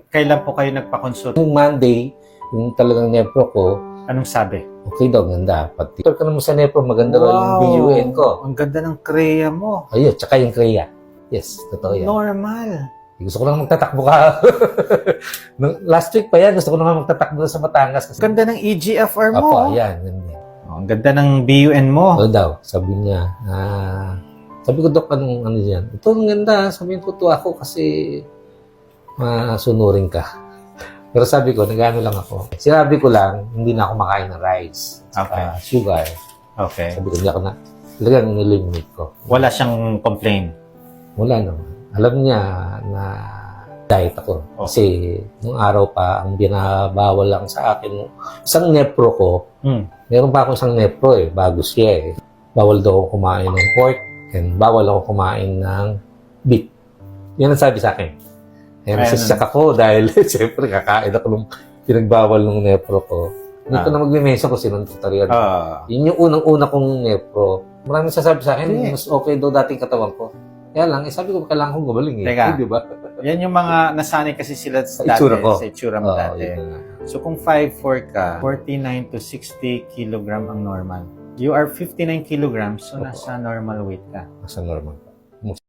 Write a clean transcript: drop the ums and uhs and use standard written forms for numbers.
Kailan po kayo nagpa-consult? Yung Monday, yung talagang nepro ko, Anong sabi? okay daw, ganda. Pati, ka naman sa nepro, maganda raw yung BUN ko. Ang ganda ng kreya mo. Ayun, tsaka yung Crea. Yes, totoo yan. Normal. Gusto ko lang magtatakbo ka. Last week pa yan, gusto ko lang magtatakbo sa Batangas. Kasi, Ganda ng EGFR mo. Apo, yan. Yan. Ang ganda ng BUN mo. Ano daw, sabi niya, sabi ko, Dok, anong ano yan? Ito, ang ganda. Sabihin ko to ako kasi masunurin ka. Pero sabi ko, nag-ano lang ako. Sinabi ko lang, hindi na ako makain ng rice. Okay. Sugar. Okay. Sabi ko, hindi ako na. Talagang nililimit ko. Wala siyang complaint. Wala naman. Alam niya na diet ako. Oh. Kasi nung araw pa, ang binabawal lang sa akin, isang nepro ko, meron pa ako isang nepro bago siya Bawal daw ako kumain ng pork and bawal ako kumain ng beef. Yan ang sabi sa akin. Kaya nasasyak ako dahil siyempre kakain ako nung pinagbawal ng nepro ko. Hindi ko na mag-mention ko sinong tutorial. Yun yung unang-una kong nepro. Maraming sasabi sa akin, mas okay daw dating katawan ko. Kaya lang, sabi ko, kailangan kong gumaling Teka. Di ba? Yan yung mga nasanay kasi sila sa itsura ko. Sa itsura mo dati. Yun na. So kung 5'4 ka, 49 to 60 kilogram ang normal. You are 59 kilograms, so Opo. nasa normal weight ka. Nasa normal.